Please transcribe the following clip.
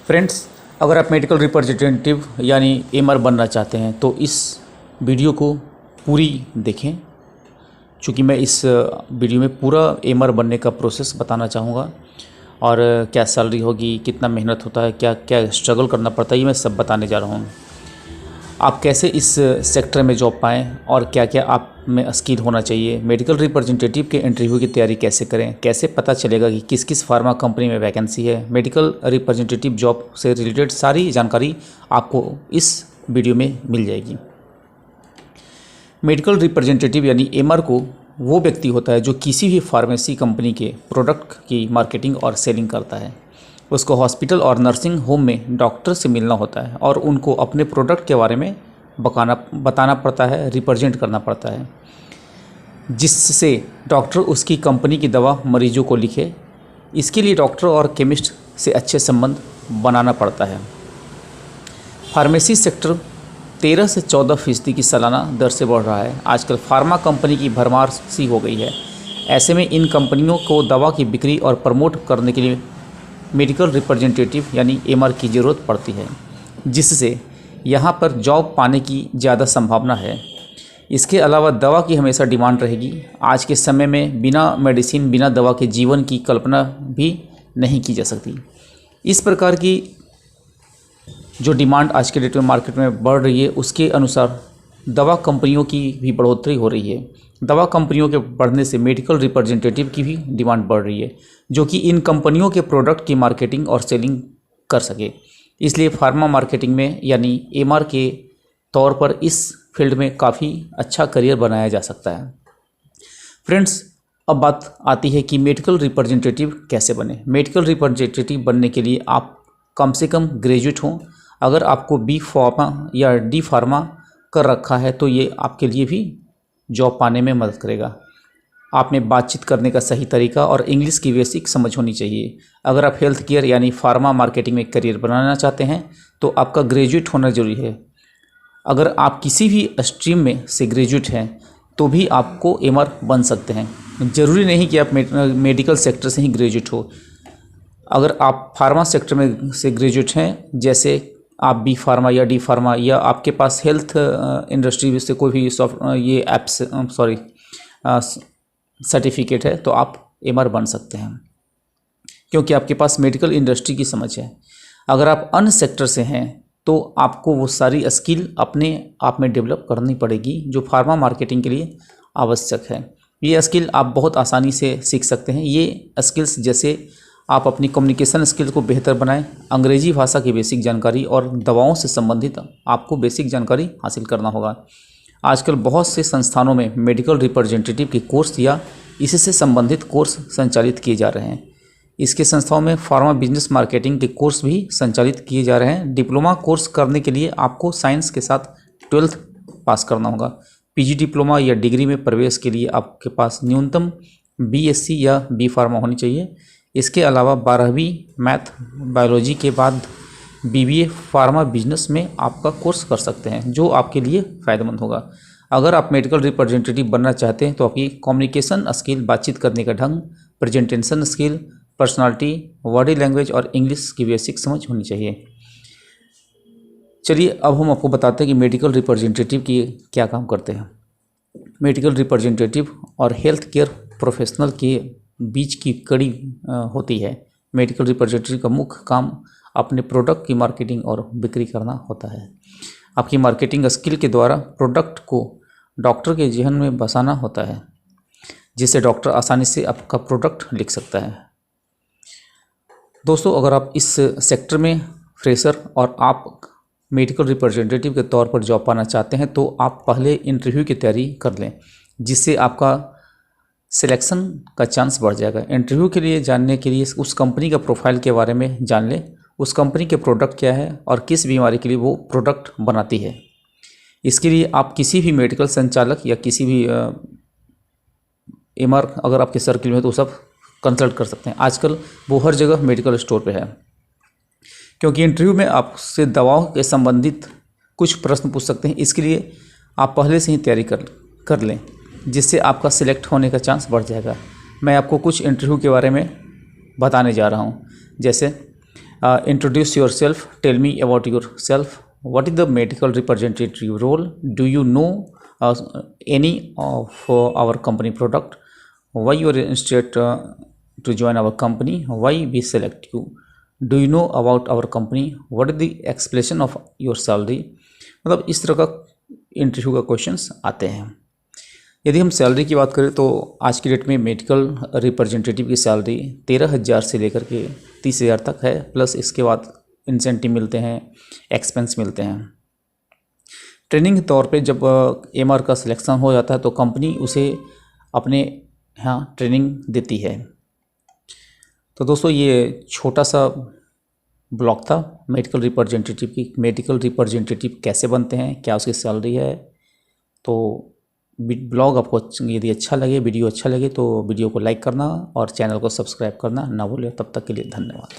Friends, अगर आप medical representative यानी एमआर बनना चाहते हैं तो इस वीडियो को पूरी देखें, क्योंकि मैं इस वीडियो में पूरा एमआर बनने का प्रोसेस बताना चाहूँगा और क्या सैलरी होगी, कितना मेहनत होता है, क्या क्या स्ट्रगल करना पड़ता है, ये मैं सब बताने जा रहा हूँ। आप कैसे इस सेक्टर में जॉब पाएँ और क्या क्या आप में स्किल होना चाहिए, मेडिकल रिप्रेजेंटेटिव के इंटरव्यू की तैयारी कैसे करें, कैसे पता चलेगा कि किस किस फार्मा कंपनी में वैकेंसी है, मेडिकल रिप्रेजेंटेटिव जॉब से रिलेटेड सारी जानकारी आपको इस वीडियो में मिल जाएगी। मेडिकल रिप्रेजेंटेटिव यानी एमआर को वो व्यक्ति होता है जो किसी भी फार्मेसी कंपनी के प्रोडक्ट की मार्केटिंग और सेलिंग करता है। उसको हॉस्पिटल और नर्सिंग होम में डॉक्टर से मिलना होता है और उनको अपने प्रोडक्ट के बारे में बताना पड़ता है, रिप्रेजेंट करना पड़ता है, जिससे डॉक्टर उसकी कंपनी की दवा मरीजों को लिखे। इसके लिए डॉक्टर और केमिस्ट से अच्छे संबंध बनाना पड़ता है। फार्मेसी सेक्टर 13 से 14% की सालाना दर से बढ़ रहा है। आजकल फार्मा कंपनी की भरमार सी हो गई है। ऐसे में इन कंपनियों को दवा की बिक्री और प्रमोट करने के लिए मेडिकल रिप्रेजेंटेटिव यानी एमआर की ज़रूरत पड़ती है, जिससे यहाँ पर जॉब पाने की ज़्यादा संभावना है। इसके अलावा दवा की हमेशा डिमांड रहेगी। आज के समय में बिना मेडिसिन, बिना दवा के जीवन की कल्पना भी नहीं की जा सकती। इस प्रकार की जो डिमांड आज के डेट में मार्केट में बढ़ रही है, उसके अनुसार दवा कंपनियों की भी बढ़ोतरी हो रही है। दवा कंपनियों के बढ़ने से मेडिकल रिप्रेजेंटेटिव की भी डिमांड बढ़ रही है, जो कि इन कंपनियों के प्रोडक्ट की मार्केटिंग और सेलिंग कर सके। इसलिए फार्मा मार्केटिंग में यानी एमआर के तौर पर इस फील्ड में काफ़ी अच्छा करियर बनाया जा सकता है। फ्रेंड्स, अब बात आती है कि मेडिकल रिप्रेजेंटेटिव कैसे बने। मेडिकल रिप्रेजेंटेटिव बनने के लिए आप कम से कम ग्रेजुएट हों। अगर आपको बी फार्मा या डी फार्मा कर रखा है तो ये आपके लिए भी जॉब पाने में मदद करेगा। आप में बातचीत करने का सही तरीका और इंग्लिश की बेसिक समझ होनी चाहिए। अगर आप हेल्थ केयर यानी फार्मा मार्केटिंग में करियर बनाना चाहते हैं तो आपका ग्रेजुएट होना जरूरी है। अगर आप किसी भी स्ट्रीम में से ग्रेजुएट हैं तो भी आपको एमआर बन सकते हैं। ज़रूरी नहीं कि आप मेडिकल सेक्टर से ही ग्रेजुएट हो। अगर आप फार्मा सेक्टर में से ग्रेजुएट हैं, जैसे आप बी फार्मा या डी फार्मा, या आपके पास हेल्थ इंडस्ट्री से कोई भी सर्टिफिकेट है, तो आप एमआर बन सकते हैं, क्योंकि आपके पास मेडिकल इंडस्ट्री की समझ है। अगर आप अन्य सेक्टर से हैं तो आपको वो सारी स्किल अपने आप में डेवलप करनी पड़ेगी जो फार्मा मार्केटिंग के लिए आवश्यक है। ये स्किल आप बहुत आसानी से सीख सकते हैं। ये स्किल्स जैसे आप अपनी कम्युनिकेशन स्किल को बेहतर बनाएं, अंग्रेजी भाषा की बेसिक जानकारी और दवाओं से संबंधित आपको बेसिक जानकारी हासिल करना होगा। आजकल बहुत से संस्थानों में मेडिकल रिप्रेजेंटेटिव के कोर्स या इससे संबंधित कोर्स संचालित किए जा रहे हैं। इसके संस्थाओं में फार्मा बिजनेस मार्केटिंग के कोर्स भी संचालित किए जा रहे हैं। डिप्लोमा कोर्स करने के लिए आपको साइंस के साथ 12th पास करना होगा। पीजी डिप्लोमा या डिग्री में प्रवेश के लिए आपके पास न्यूनतम बीएससी या बी फार्मा होनी चाहिए। इसके अलावा 12वीं मैथ बायोलॉजी के बाद बीबीए फार्मा बिजनेस में आपका कोर्स कर सकते हैं, जो आपके लिए फ़ायदेमंद होगा। अगर आप मेडिकल रिप्रेजेंटेटिव बनना चाहते हैं तो आपकी कम्युनिकेशन स्किल, बातचीत करने का ढंग, presentation skill, personality, body language और इंग्लिश की बेसिक समझ होनी चाहिए। चलिए अब हम आपको बताते हैं कि मेडिकल रिप्रेजेंटेटिव की क्या काम करते हैं। मेडिकल रिप्रेजेंटेटिव और हेल्थ केयर प्रोफेशनल के बीच की कड़ी होती है। मेडिकल रिप्रेजेंटेटिव का मुख्य काम अपने प्रोडक्ट की मार्केटिंग और बिक्री करना होता है। आपकी मार्केटिंग स्किल के द्वारा प्रोडक्ट को डॉक्टर के जहन में बसाना होता है, जिससे डॉक्टर आसानी से आपका प्रोडक्ट लिख सकता है। दोस्तों, अगर आप इस सेक्टर में फ्रेशर और आप मेडिकल रिप्रेजेंटेटिव के तौर पर जॉब पाना चाहते हैं तो आप पहले इंटरव्यू की तैयारी कर लें, जिससे आपका सिलेक्शन का चांस बढ़ जाएगा। इंटरव्यू के लिए जानने के लिए उस कंपनी का प्रोफाइल के बारे में जान लें, उस कंपनी के प्रोडक्ट क्या है और किस बीमारी के लिए वो प्रोडक्ट बनाती है। इसके लिए आप किसी भी मेडिकल संचालक या किसी भी एमआर अगर आपके सर्किल में तो सब कंसल्ट कर सकते हैं। आजकल वो हर जगह मेडिकल स्टोर पे है, क्योंकि इंटरव्यू में आपसे दवाओं के संबंधित कुछ प्रश्न पूछ सकते हैं। इसके लिए आप पहले से ही तैयारी कर लें, जिससे आपका सिलेक्ट होने का चांस बढ़ जाएगा। मैं आपको कुछ इंटरव्यू के बारे में बताने जा रहा हूँ। जैसे Introduce yourself. Tell me about yourself. What is the medical representative role? Do you know any of our company product? Why you are interested to join our company? Why we select you? Do you know about our company? What is the explanation of your salary? मतलब इस तरह का interview का questions आते हैं। यदि हम salary की बात करें तो आज की डेट में मेडिकल रिप्रेजेंटेटिव की सैलरी 13,000 से लेकर के 30,000 तक है, प्लस इसके बाद इंसेंटिव मिलते हैं, एक्सपेंस मिलते हैं। ट्रेनिंग के तौर पे जब एमआर का सिलेक्शन हो जाता है तो कंपनी उसे अपने यहाँ ट्रेनिंग देती है। तो दोस्तों ये छोटा सा ब्लॉग था मेडिकल रिप्रेजेंटेटिव की। मेडिकल रिप्रेजेंटेटिव कैसे बनते हैं, क्या उसकी सैलरी है। तो ब्लॉग आपको यदि अच्छा लगे, वीडियो अच्छा लगे तो वीडियो को लाइक करना और चैनल को सब्सक्राइब करना ना भूलें। तब तक के लिए धन्यवाद।